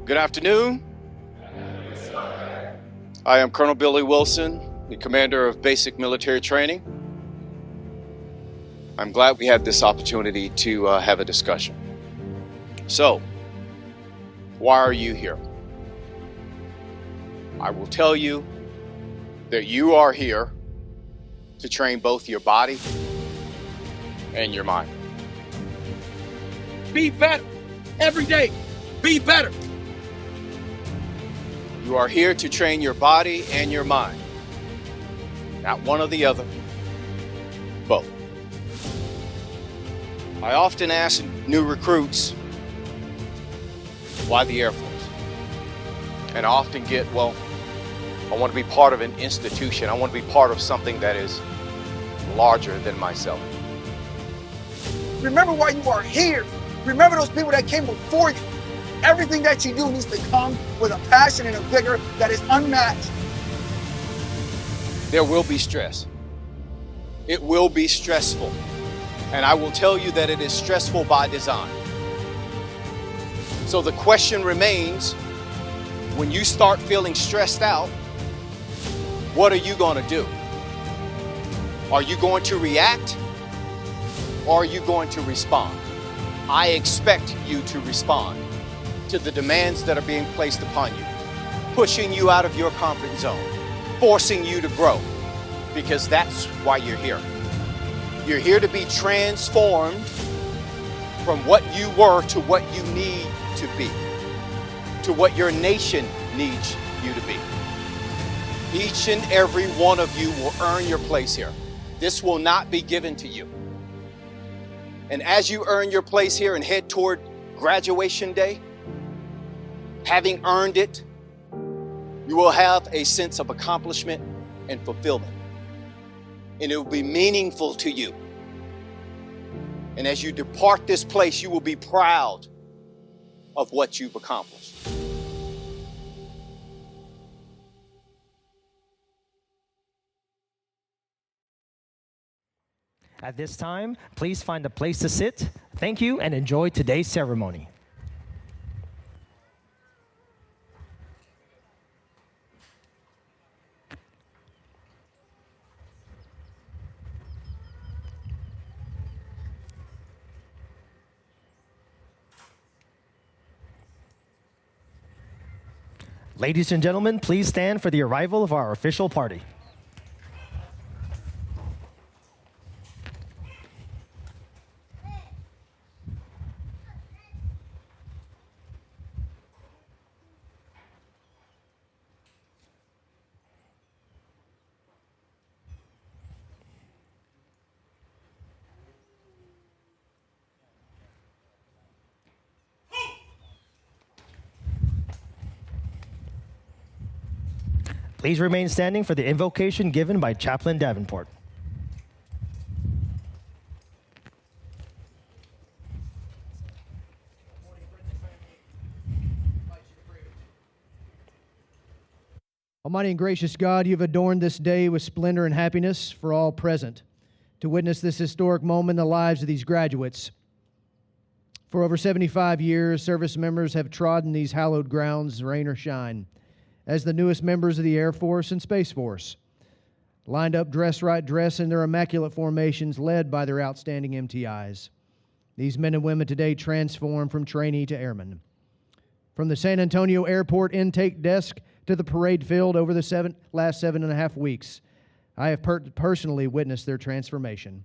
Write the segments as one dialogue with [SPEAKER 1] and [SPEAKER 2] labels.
[SPEAKER 1] Good afternoon. I am Colonel Billy Wilson, the Commander of Basic Military Training. I'm glad we had this opportunity to have a discussion. So, why are you here? I will tell you that you are here to train both your body and your mind.
[SPEAKER 2] Be better every day. Be better.
[SPEAKER 1] You are here to train your body and your mind. Not one or the other, both. I often ask new recruits, why the Air Force? And I often get, well, I want to be part of an institution. I want to be part of something that is larger than myself.
[SPEAKER 2] Remember why you are here. Remember those people that came before you. Everything that you do needs to come with a passion and a vigor that is unmatched.
[SPEAKER 1] There will be stress. It will be stressful. And I will tell you that it is stressful by design. So the question remains, when you start feeling stressed out, what are you going to do? Are you going to react or are you going to respond? I expect you to respond to the demands that are being placed upon you, pushing you out of your comfort zone, forcing you to grow, because that's why you're here. You're here to be transformed from what you were to what you need to be, to what your nation needs you to be. Each and every one of you will earn your place here. This will not be given to you. And as you earn your place here and head toward graduation day, having earned it, you will have a sense of accomplishment and fulfillment. And it will be meaningful to you. And as you depart this place, you will be proud of what you've accomplished.
[SPEAKER 3] At this time, please find a place to sit. Thank you and enjoy today's ceremony. Ladies and gentlemen, please stand for the arrival of our official party. Please remain standing for the invocation given by Chaplain Davenport.
[SPEAKER 4] Almighty and gracious God, you've adorned this day with splendor and happiness for all present to witness this historic moment in the lives of these graduates. For over 75 years, service members have trodden these hallowed grounds, rain or shine, as the newest members of the Air Force and Space Force, lined up dress in their immaculate formations led by their outstanding MTIs. These men and women today transform from trainee to airman. From the San Antonio Airport intake desk to the parade field over the last 7.5 weeks, I have personally witnessed their transformation.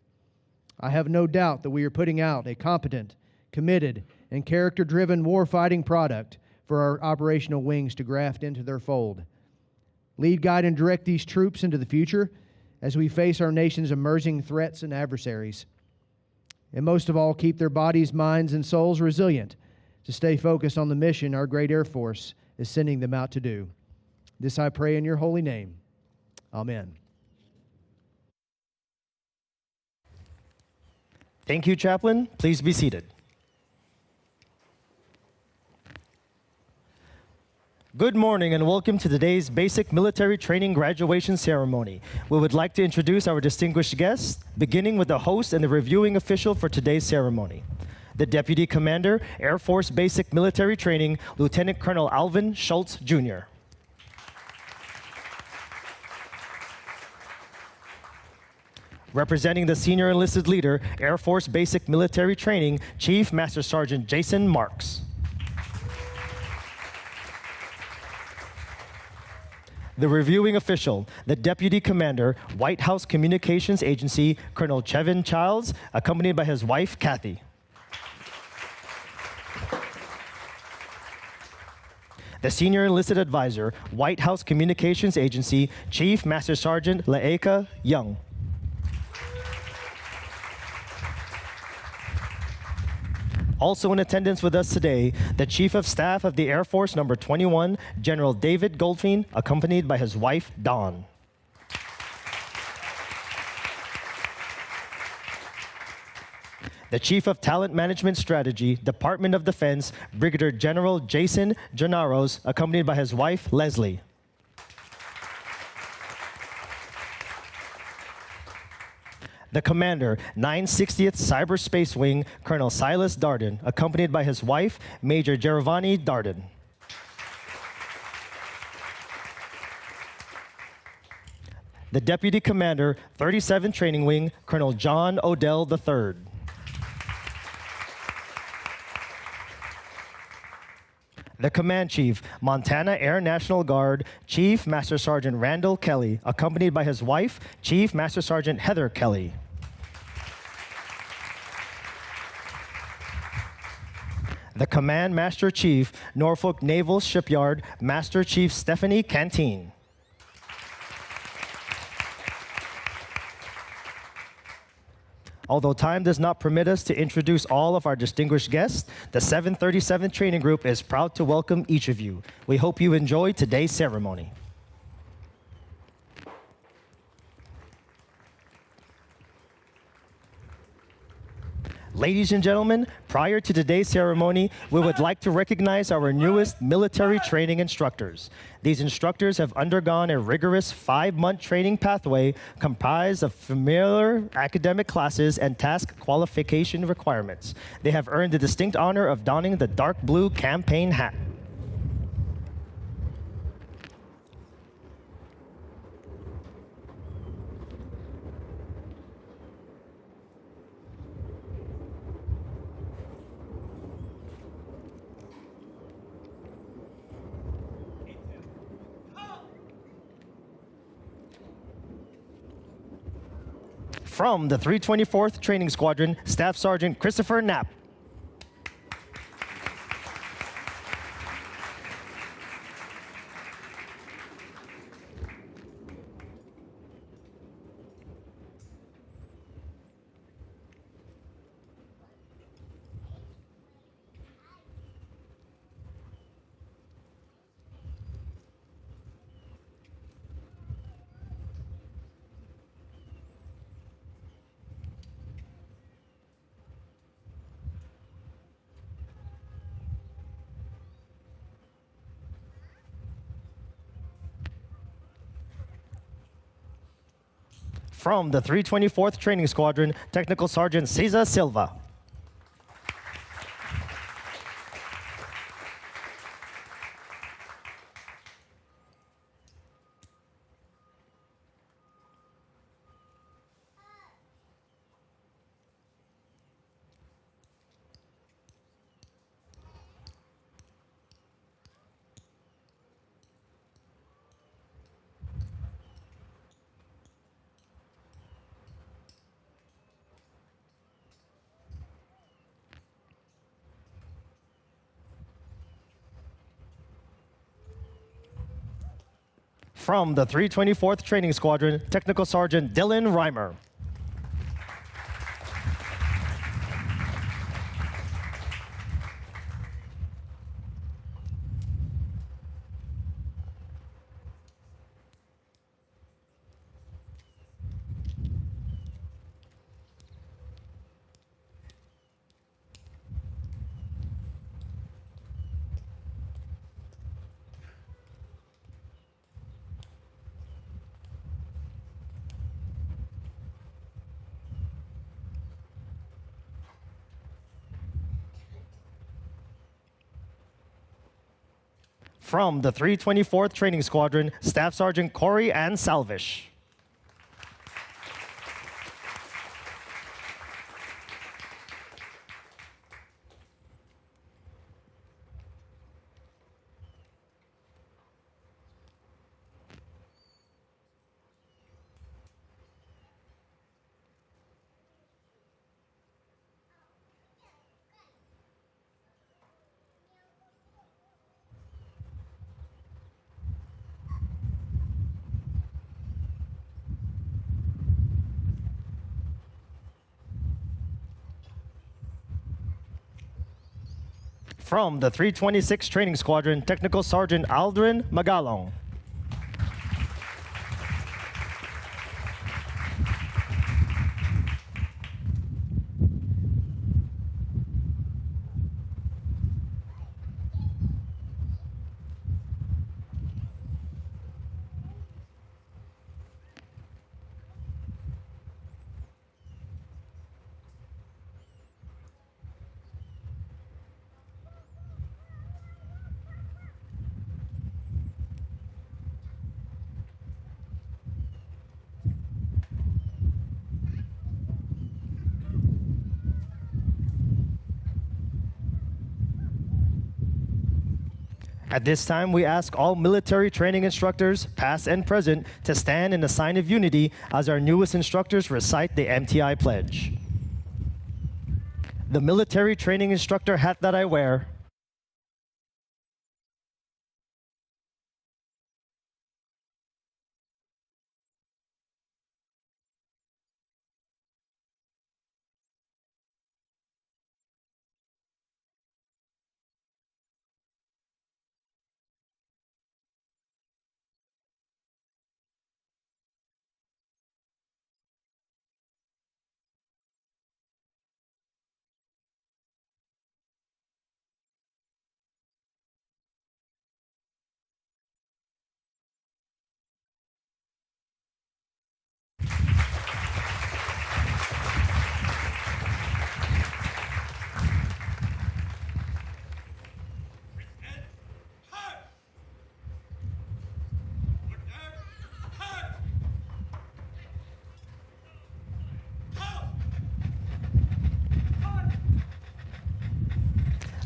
[SPEAKER 4] I have no doubt that we are putting out a competent, committed, and character-driven warfighting product for our operational wings to graft into their fold. Lead, guide, and direct these troops into the future as we face our nation's emerging threats and adversaries. And most of all, keep their bodies, minds, and souls resilient to stay focused on the mission our great Air Force is sending them out to do. This I pray in your holy name. Amen.
[SPEAKER 3] Thank you, Chaplain. Please be seated. Good morning and welcome to today's Basic Military Training Graduation Ceremony. We would like to introduce our distinguished guests, beginning with the host and the reviewing official for today's ceremony. the Deputy Commander, Air Force Basic Military Training, Lieutenant Colonel Alvin Schultz, Jr. Representing the Senior Enlisted Leader, Air Force Basic Military Training, Chief Master Sergeant Jason Marks. The reviewing official, the Deputy Commander, White House Communications Agency, Colonel Chevin Childs, accompanied by his wife, Kathy. The Senior Enlisted Advisor, White House Communications Agency, Chief Master Sergeant Laeka Young. Also in attendance with us today, the Chief of Staff of the Air Force Number 21, General David Goldfein, accompanied by his wife, Dawn. The Chief of Talent Management Strategy, Department of Defense, Brigadier General Jason Genaros, accompanied by his wife, Leslie. The Commander, 960th Cyberspace Wing, Colonel Silas Darden, accompanied by his wife, Major Giovanni Darden. The Deputy Commander, 37th Training Wing, Colonel John Odell III. The Command Chief, Montana Air National Guard, Chief Master Sergeant Randall Kelly, accompanied by his wife, Chief Master Sergeant Heather Kelly. The Command Master Chief, Norfolk Naval Shipyard, Master Chief Stephanie Canteen. Although time does not permit us to introduce all of our distinguished guests, the 737th Training Group is proud to welcome each of you. We hope you enjoy today's ceremony. Ladies and gentlemen, prior to today's ceremony, we would like to recognize our newest military training instructors. These instructors have undergone a rigorous 5-month training pathway comprised of familiar academic classes and task qualification requirements. They have earned the distinct honor of donning the dark blue campaign hat. From the 324th Training Squadron, Staff Sergeant Christopher Knapp. From the 324th Training Squadron, Technical Sergeant Cesar Silva. From the 324th Training Squadron, Technical Sergeant Dylan Reimer. From the 324th Training Squadron, Staff Sergeant Corey Ann Salvish. From the 326th Training Squadron, Technical Sergeant Aldrin Magalong. At this time, we ask all military training instructors, past and present, to stand in a sign of unity as our newest instructors recite the MTI pledge. The military training instructor hat that I wear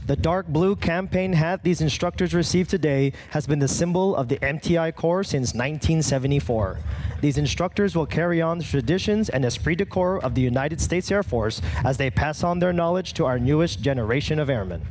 [SPEAKER 3] The dark blue campaign hat these instructors received today has been the symbol of the MTI Corps since 1974. These instructors will carry on the traditions and esprit de corps of the United States Air Force as they pass on their knowledge to our newest generation of airmen.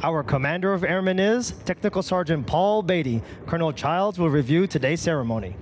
[SPEAKER 3] Our Commander of Airmen is Technical Sergeant Paul Beatty. Colonel Childs will review today's ceremony.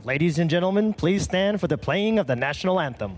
[SPEAKER 3] Ladies and gentlemen, please stand for the playing of the national anthem.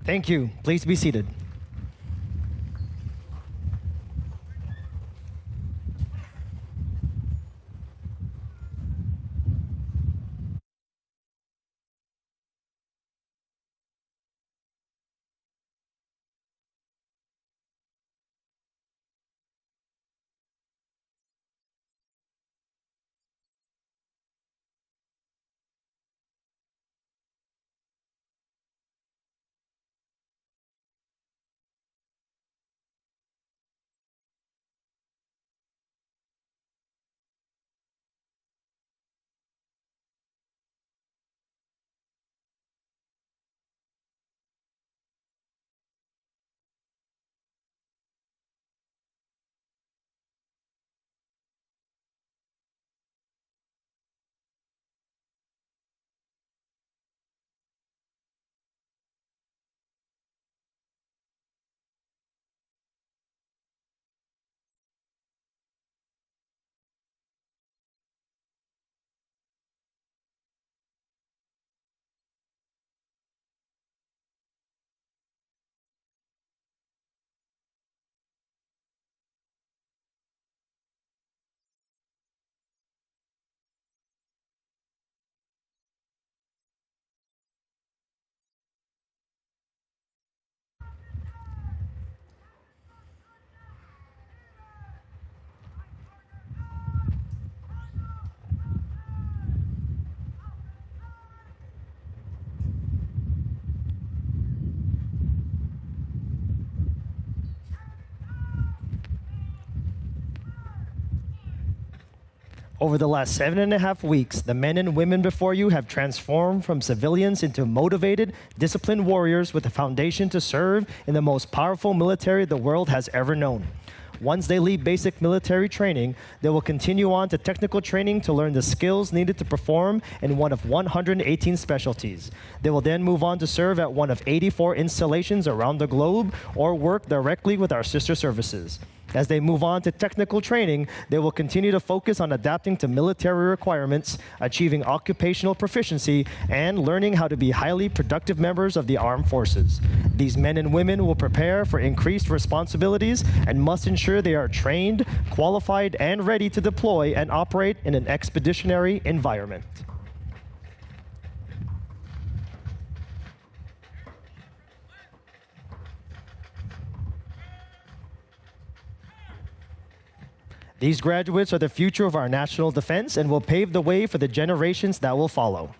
[SPEAKER 3] Thank you. Please be seated. Over the last 7.5 weeks, the men and women before you have transformed from civilians into motivated, disciplined warriors with a foundation to serve in the most powerful military the world has ever known. Once they leave basic military training, they will continue on to technical training to learn the skills needed to perform in one of 118 specialties. They will then move on to serve at one of 84 installations around the globe or work directly with our sister services. As they move on to technical training, they will continue to focus on adapting to military requirements, achieving occupational proficiency, and learning how to be highly productive members of the armed forces. These men and women will prepare for increased responsibilities and must ensure they are trained, qualified, and ready to deploy and operate in an expeditionary environment. These graduates are the future of our national defense and will pave the way for the generations that will follow.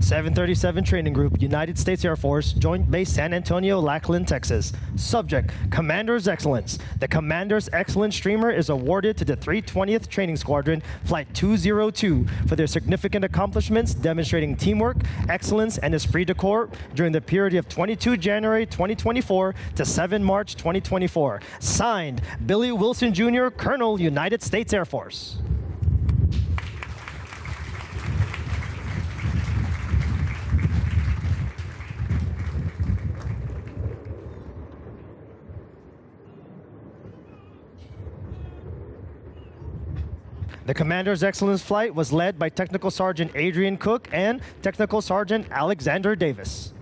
[SPEAKER 3] 737 Training Group, United States Air Force, Joint Base San Antonio-Lackland, Texas. Subject, Commander's Excellence. The Commander's Excellence streamer is awarded to the 320th Training Squadron, Flight 202, for their significant accomplishments demonstrating teamwork, excellence, and esprit de corps during the period of 22 January 2024 to 7 March 2024. Signed, Billy Wilson Jr., Colonel, United States Air Force. The Commander's Excellence flight was led by Technical Sergeant Adrian Cook and Technical Sergeant Alexander Davis.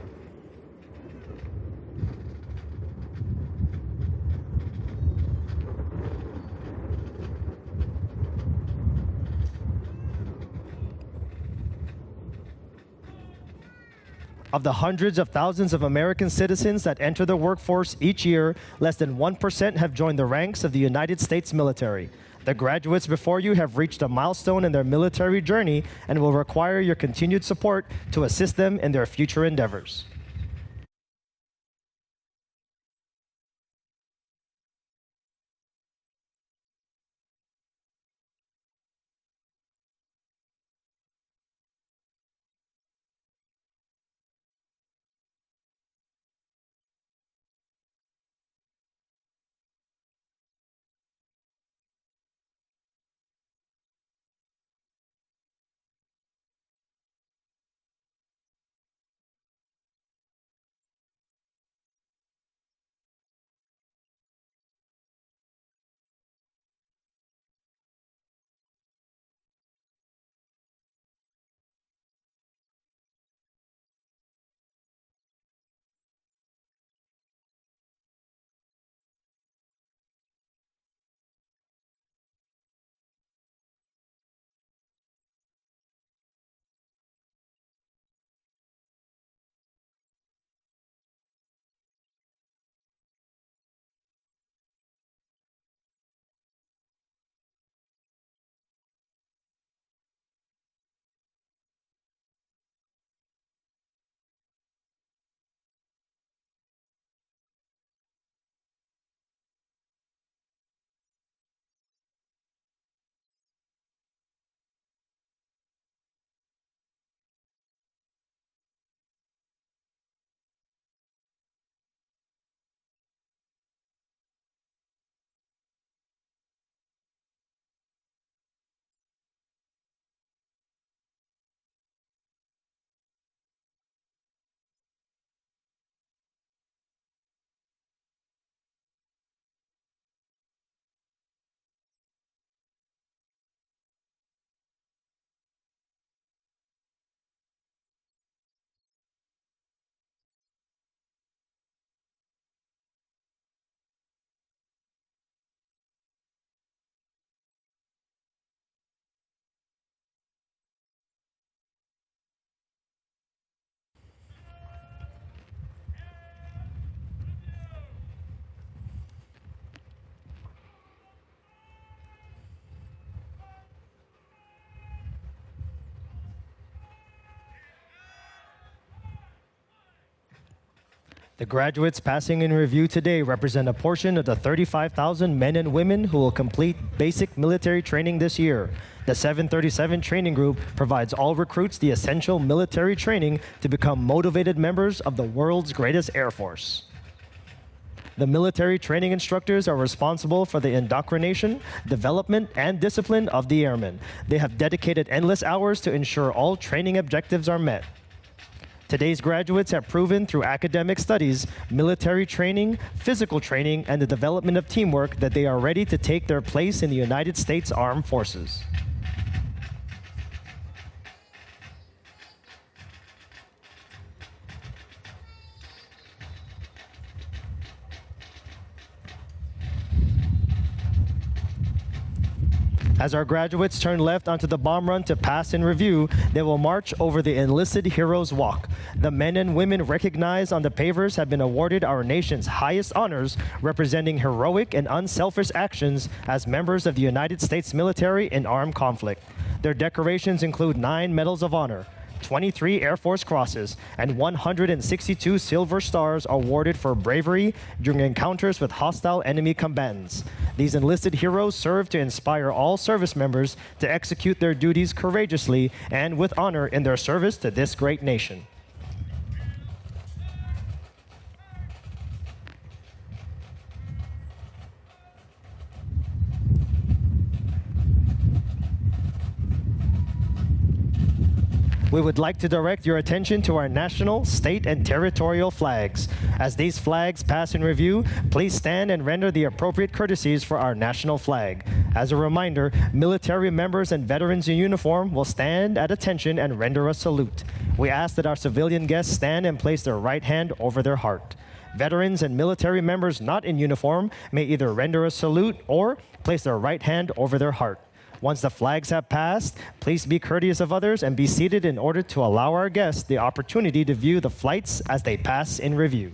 [SPEAKER 3] Of the hundreds of thousands of American citizens that enter the workforce each year, less than 1% have joined the ranks of the United States military. The graduates before you have reached a milestone in their military journey and will require your continued support to assist them in their future endeavors. The graduates passing in review today represent a portion of the 35,000 men and women who will complete basic military training this year. The 737 Training Group provides all recruits the essential military training to become motivated members of the world's greatest Air Force. The military training instructors are responsible for the indoctrination, development, and discipline of the airmen. They have dedicated endless hours to ensure all training objectives are met. Today's graduates have proven through academic studies, military training, physical training, and the development of teamwork that they are ready to take their place in the United States Armed Forces. As our graduates turn left onto the bomb run to pass in review, they will march over the Enlisted Heroes Walk. The men and women recognized on the pavers have been awarded our nation's highest honors, representing heroic and unselfish actions as members of the United States military in armed conflict. Their decorations include 9 Medals of Honor, 23 Air Force Crosses and 162 Silver Stars awarded for bravery during encounters with hostile enemy combatants. These enlisted heroes serve to inspire all service members to execute their duties courageously and with honor in their service to this great nation. We would like to direct your attention to our national, state, and territorial flags. As these flags pass in review, please stand and render the appropriate courtesies for our national flag. As a reminder, military members and veterans in uniform will stand at attention and render a salute. We ask that our civilian guests stand and place their right hand over their heart. Veterans and military members not in uniform may either render a salute or place their right hand over their heart. Once the flags have passed, please be courteous of others and be seated in order to allow our guests the opportunity to view the flights as they pass in review.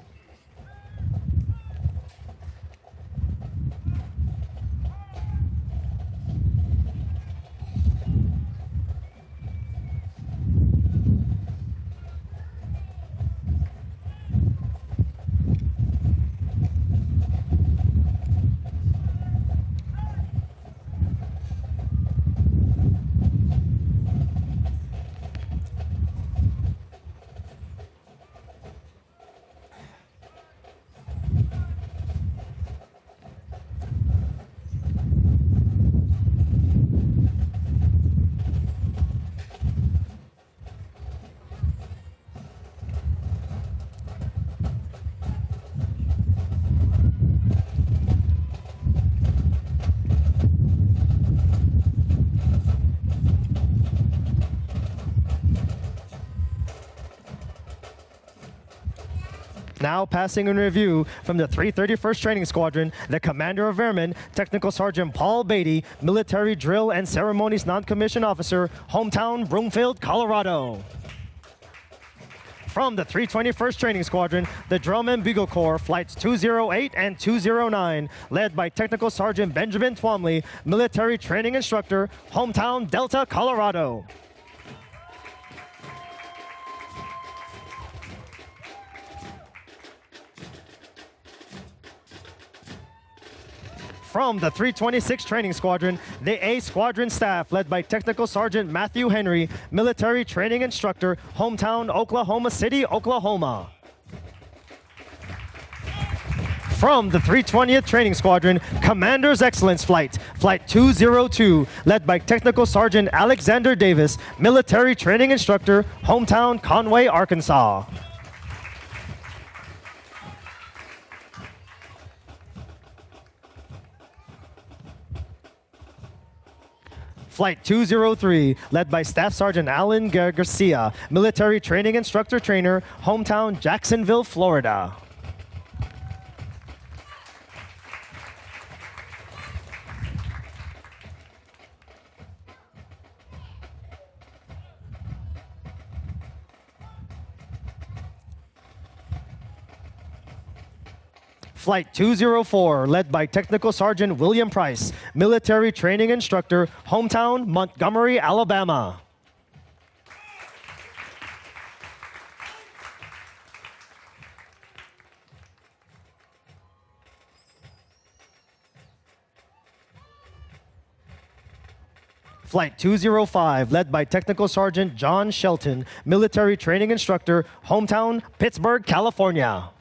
[SPEAKER 3] Now passing in review from the 331st Training Squadron, the Commander of Airmen, Technical Sergeant Paul Beatty, Military Drill and Ceremonies Non-Commissioned Officer, hometown Broomfield, Colorado. From the 321st Training Squadron, the Drum and Bugle Corps, Flights 208 and 209, led by Technical Sergeant Benjamin Twomley, Military Training Instructor, hometown Delta, Colorado. From the 326th Training Squadron, the A Squadron staff led by Technical Sergeant Matthew Henry, Military Training Instructor, hometown Oklahoma City, Oklahoma. From the 320th Training Squadron, Commander's Excellence Flight, Flight 202, led by Technical Sergeant Alexander Davis, Military Training Instructor, hometown Conway, Arkansas. Flight 203, led by Staff Sergeant Alan Garcia, Military Training Instructor Trainer, hometown Jacksonville, Florida. Flight 204, led by Technical Sergeant William Price, Military Training Instructor, hometown Montgomery, Alabama. Flight 205, led by Technical Sergeant John Shelton, Military Training Instructor, hometown Pittsburgh, California.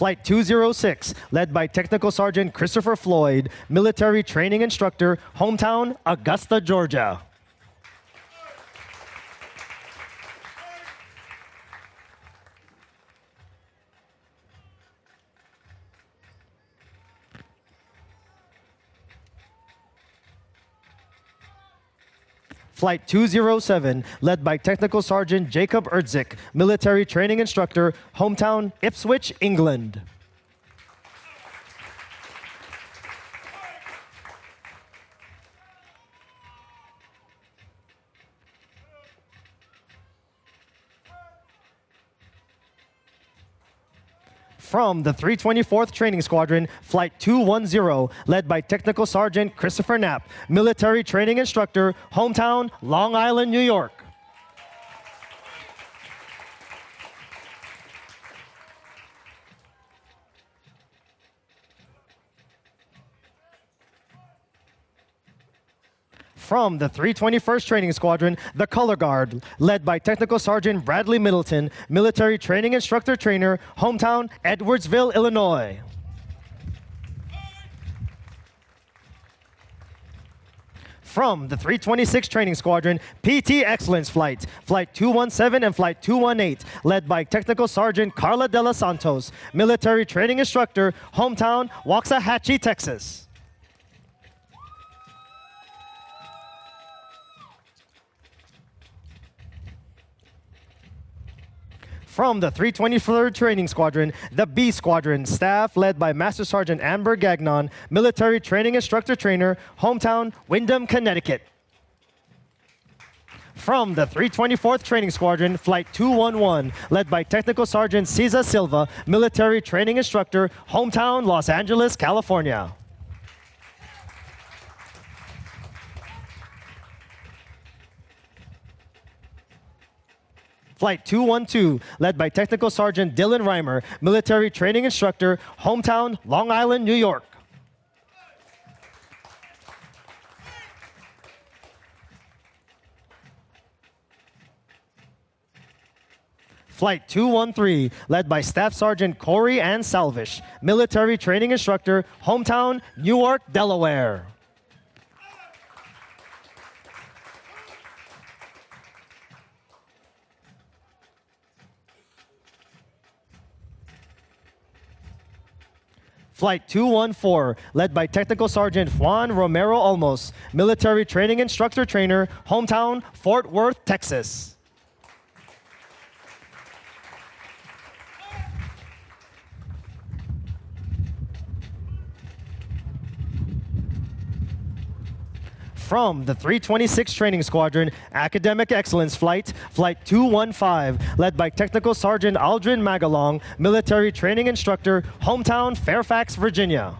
[SPEAKER 3] Flight 206, led by Technical Sergeant Christopher Floyd, Military Training Instructor, hometown Augusta, Georgia. Flight 207, led by Technical Sergeant Jacob Erdzik, Military Training Instructor, hometown Ipswich, England. From the 324th Training Squadron, Flight 210, led by Technical Sergeant Christopher Knapp, Military Training Instructor, hometown, Long Island, New York. From the 321st Training Squadron, the Color Guard, led by Technical Sergeant Bradley Middleton, Military Training Instructor Trainer, hometown, Edwardsville, Illinois. From the 326th Training Squadron, PT Excellence Flight, Flight 217 and Flight 218, led by Technical Sergeant Carla De Los Santos, Military Training Instructor, hometown, Waxahachie, Texas. From the 323rd Training Squadron, the B Squadron, staff led by Master Sergeant Amber Gagnon, Military Training Instructor Trainer, hometown, Windham, Connecticut. From the 324th Training Squadron, Flight 211, led by Technical Sergeant Cesar Silva, Military Training Instructor, hometown, Los Angeles, California. Flight 212, led by Technical Sergeant Dylan Reimer, Military Training Instructor, hometown, Long Island, New York. Flight 213, led by Staff Sergeant Corey Ann Salvish, Military Training Instructor, hometown, Newark, Delaware. Flight 214, led by Technical Sergeant Juan Romero Olmos, Military Training Instructor Trainer, hometown, Fort Worth, Texas. From the 326th Training Squadron, Academic Excellence Flight, Flight 215, led by Technical Sergeant Aldrin Magalong, Military Training Instructor, hometown, Fairfax, Virginia.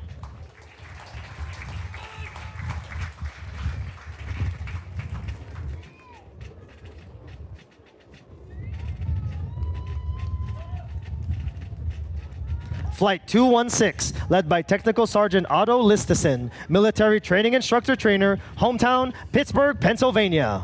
[SPEAKER 3] Flight 216, led by Technical Sergeant Otto Listesen, Military Training Instructor Trainer, hometown, Pittsburgh, Pennsylvania.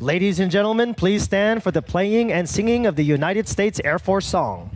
[SPEAKER 3] Ladies and gentlemen, please stand for the playing and singing of the United States Air Force song.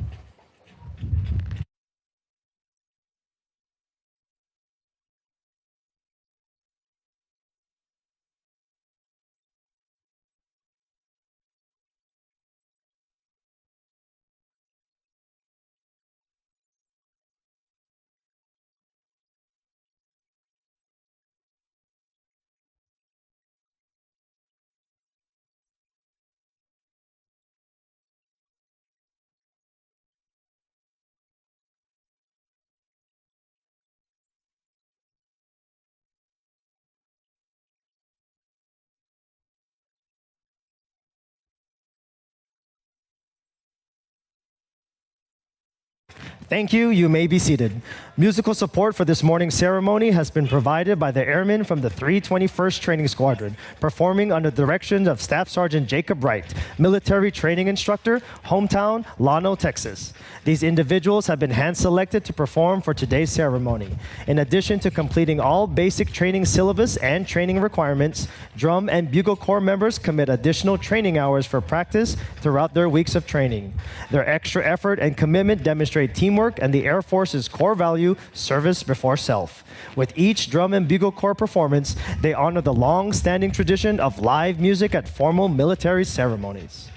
[SPEAKER 3] Thank you. You may be seated. Musical support for this morning's ceremony has been provided by the airmen from the 321st Training Squadron, performing under the direction of Staff Sergeant Jacob Wright, Military Training Instructor, hometown, Llano, Texas. These individuals have been hand-selected to perform for today's ceremony. In addition to completing all basic training syllabus and training requirements, Drum and Bugle Corps members commit additional training hours for practice throughout their weeks of training. Their extra effort and commitment demonstrate teamwork and the Air Force's core value, service before self. With each Drum and Bugle Corps performance, they honor the long-standing tradition of live music at formal military ceremonies.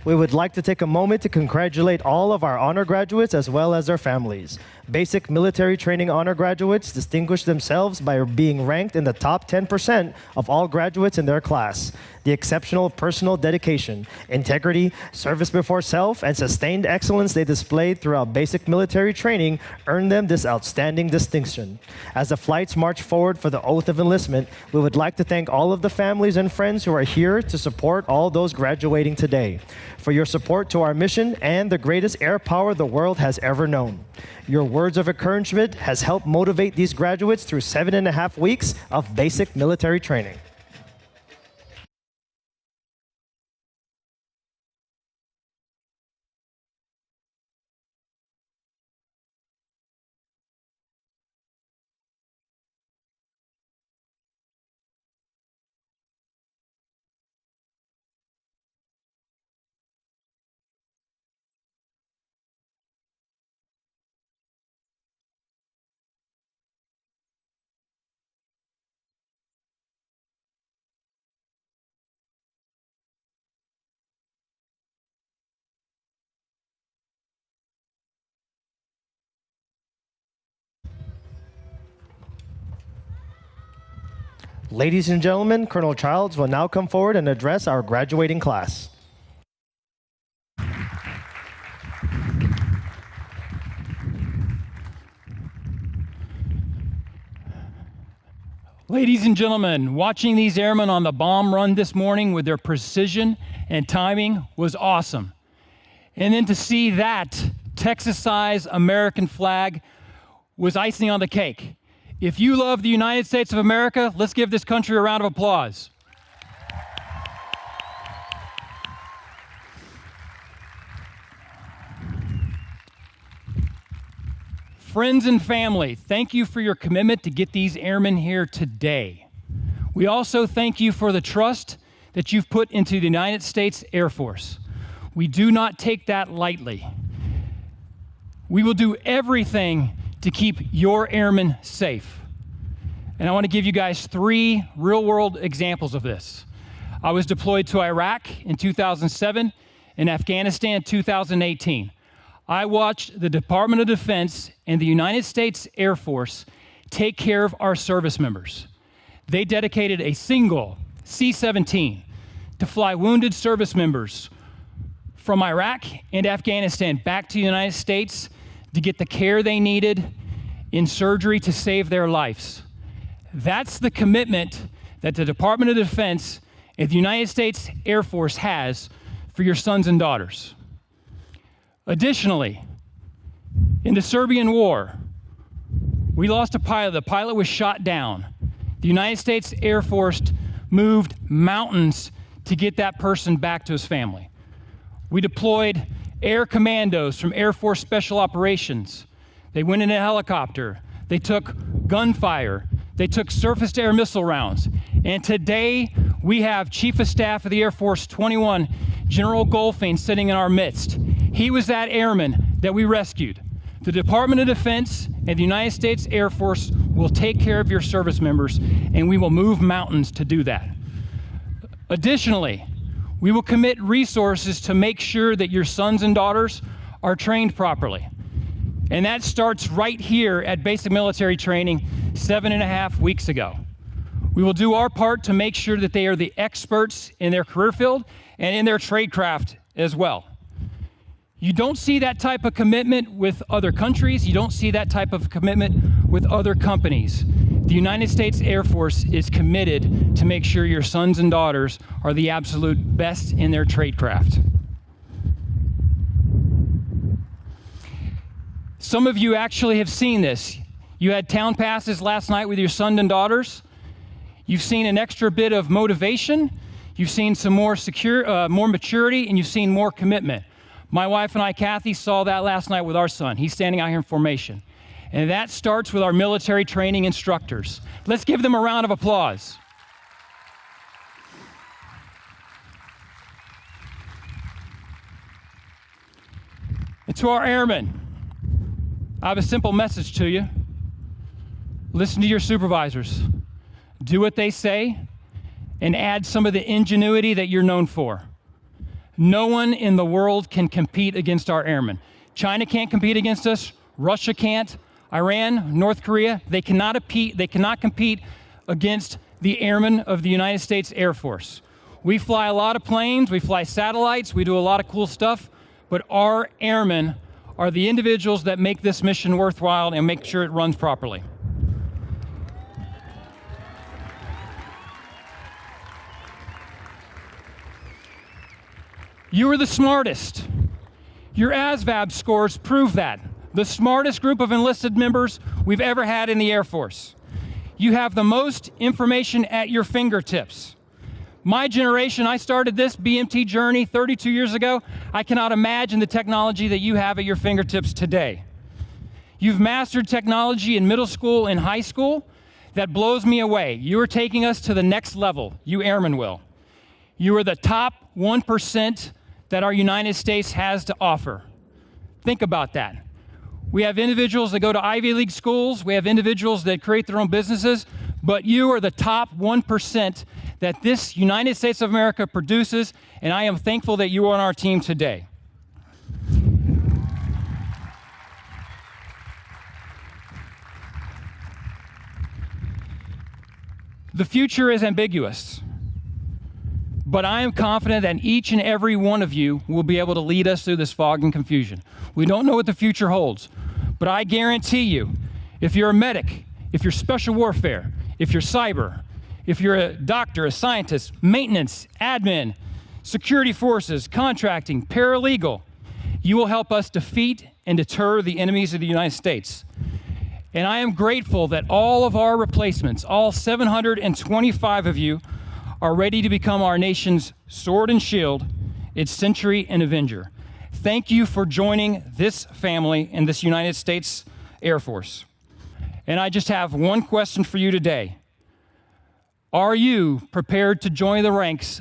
[SPEAKER 3] we would like to take a moment to congratulate all of our honor graduates as well as their families. Basic military training honor graduates distinguished themselves by being ranked in the top 10% of all graduates in their class. The exceptional personal dedication, integrity, service before self, and sustained excellence they displayed throughout basic military training earned them this outstanding distinction. As the flights march forward for the oath of enlistment, we would like to thank all of the families and friends who are here to support all those graduating today, for your support to our mission and the greatest air power the world has ever known. Your words of encouragement has helped motivate these graduates through 7.5 weeks of basic military training. Ladies and gentlemen, Colonel Childs will now come forward and address our graduating class.
[SPEAKER 5] Ladies and gentlemen, watching these airmen on the bomb run this morning with their precision and timing was awesome. And then to see that Texas-sized American flag was icing on the cake. If you love the United States of America, let's give this country a round of applause. Friends and family, thank you for your commitment to get these airmen here today. We also thank you for the trust that you've put into the United States Air Force. We do not take that lightly. We will do everything to keep your airmen safe. And I want to give you guys 3 real-world examples of this. I was deployed to Iraq in 2007 and Afghanistan in 2018. I watched the Department of Defense and the United States Air Force take care of our service members. They dedicated a single C-17 to fly wounded service members from Iraq and Afghanistan back to the United States to get the care they needed in surgery to save their lives. That's the commitment that the Department of Defense and the United States Air Force has for your sons and daughters. Additionally, in the Serbian War, we lost a pilot. The pilot was shot down. The United States Air Force moved mountains to get that person back to his family. We deployed air commandos from Air Force Special Operations. They went in a helicopter. They took gunfire. They took surface-to-air missile rounds. And today, we have Chief of Staff of the Air Force 21, General Golfing, sitting in our midst. He was that airman that we rescued. The Department of Defense and the United States Air Force will take care of your service members, and we will move mountains to do that. Additionally, we will commit resources to make sure that your sons and daughters are trained properly. And that starts right here at basic military training 7.5 weeks ago. We will do our part to make sure that they are the experts in their career field and in their trade craft as well. You don't see that type of commitment with other countries. You don't see that type of commitment with other companies. The United States Air Force is committed to make sure your sons and daughters are the absolute best in their trade craft. Some of you actually have seen this. You had town passes last night with your sons and daughters. You've seen an extra bit of motivation. You've seen some more maturity, and you've seen more commitment. My wife and I, Kathy, saw that last night with our son. He's standing out here in formation. And that starts with our military training instructors. Let's give them a round of applause. And to our airmen, I have a simple message to you. Listen to your supervisors. Do what they say and add some of the ingenuity that you're known for. No one in the world can compete against our airmen. China can't compete against us. Russia can't. Iran, North Korea, they cannot compete against the airmen of the United States Air Force. We fly a lot of planes, we fly satellites, we do a lot of cool stuff, but our airmen are the individuals that make this mission worthwhile and make sure it runs properly. You are the smartest. Your ASVAB scores prove that. The smartest group of enlisted members we've ever had in the Air Force. You have the most information at your fingertips. My generation, I started this BMT journey 32 years ago. I cannot imagine the technology that you have at your fingertips today. You've mastered technology in middle school and high school. That blows me away. You are taking us to the next level. You airmen will. You are the top 1% that our United States has to offer. Think about that. We have individuals that go to Ivy League schools. We have individuals that create their own businesses. But you are the top 1% that this United States of America produces, and I am thankful that you are on our team today. The future is ambiguous, but I am confident that each and every one of you will be able to lead us through this fog and confusion. We don't know what the future holds, but I guarantee you, if you're a medic, if you're special warfare, if you're cyber, if you're a doctor, a scientist, maintenance, admin, security forces, contracting, paralegal, you will help us defeat and deter the enemies of the United States. And I am grateful that all of our replacements, all 725 of you, are ready to become our nation's sword and shield, its sentry and avenger. Thank you for joining this family in this United States Air Force. And I just have one question for you today. Are you prepared to join the ranks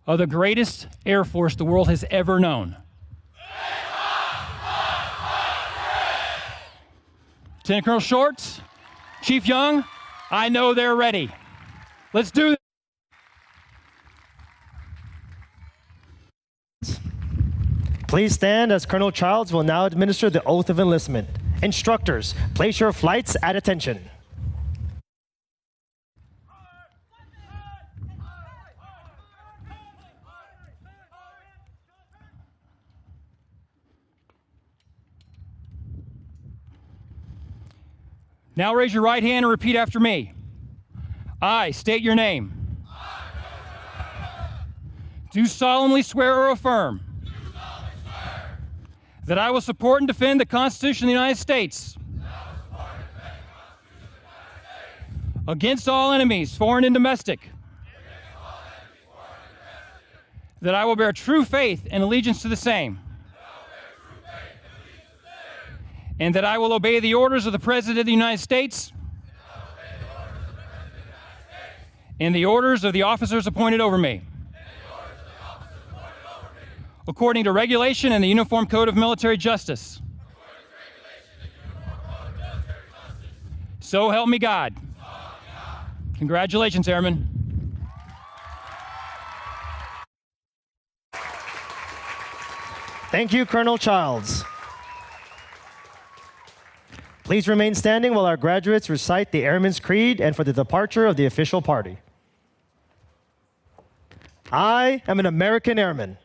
[SPEAKER 5] of the greatest Air Force the world has ever known? Lieutenant Colonel Shorts, Chief Young, I know they're ready. Let's do this.
[SPEAKER 3] Please stand as Colonel Childs will now administer the oath of enlistment. Instructors, place your flights at attention.
[SPEAKER 5] Now raise your right hand and repeat after me. I state your name. Do solemnly swear or affirm that I will support and defend the Constitution of the United States against all enemies, foreign and domestic. That I will bear true faith and allegiance to the same. And that I will obey the orders of the President of the United States and the orders of the officers appointed over me. According to regulation and the Uniform Code of Military Justice. So help me God. Congratulations, Airmen.
[SPEAKER 3] Thank you, Colonel Childs. Please remain standing while our graduates recite the Airman's Creed and for the departure of the official party. I am an American airman.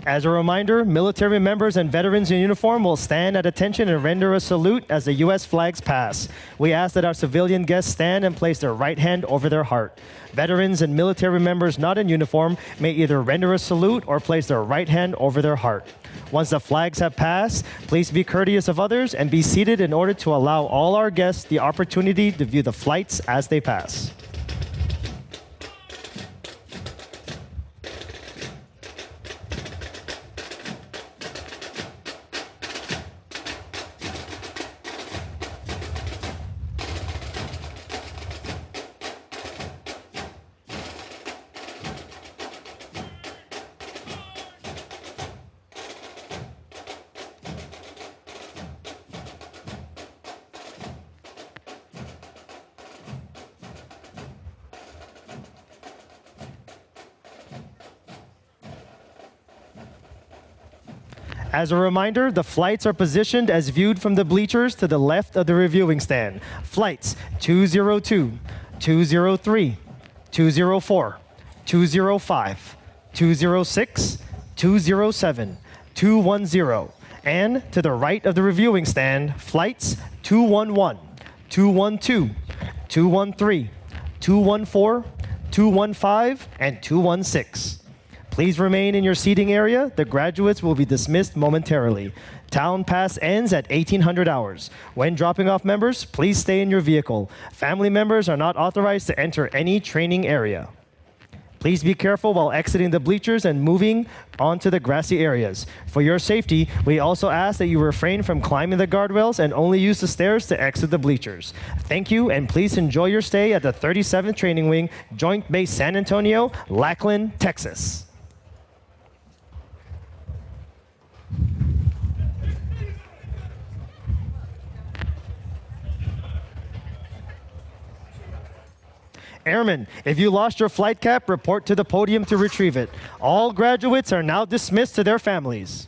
[SPEAKER 3] As a reminder, military members and veterans in uniform will stand at attention and render a salute as the U.S. flags pass. We ask that our civilian guests stand and place their right hand over their heart. Veterans and military members not in uniform may either render a salute or place their right hand over their heart. Once the flags have passed, please be courteous of others and be seated in order to allow all our guests the opportunity to view the flights as they pass. As a reminder, the flights are positioned as viewed from the bleachers to the left of the reviewing stand. Flights 202, 203, 204, 205, 206, 207, 210, and to the right of the reviewing stand, flights 211, 212, 213, 214, 215, and 216. Please remain in your seating area. The graduates will be dismissed momentarily. Town Pass ends at 1800 hours. When dropping off members, please stay in your vehicle. Family members are not authorized to enter any training area. Please be careful while exiting the bleachers and moving onto the grassy areas. For your safety, we also ask that you refrain from climbing the guardrails and only use the stairs to exit the bleachers. Thank you, and please enjoy your stay at the 37th Training Wing, Joint Base San Antonio, Lackland, Texas. Airmen, if you lost your flight cap, report to the podium to retrieve it. All graduates are now dismissed to their families.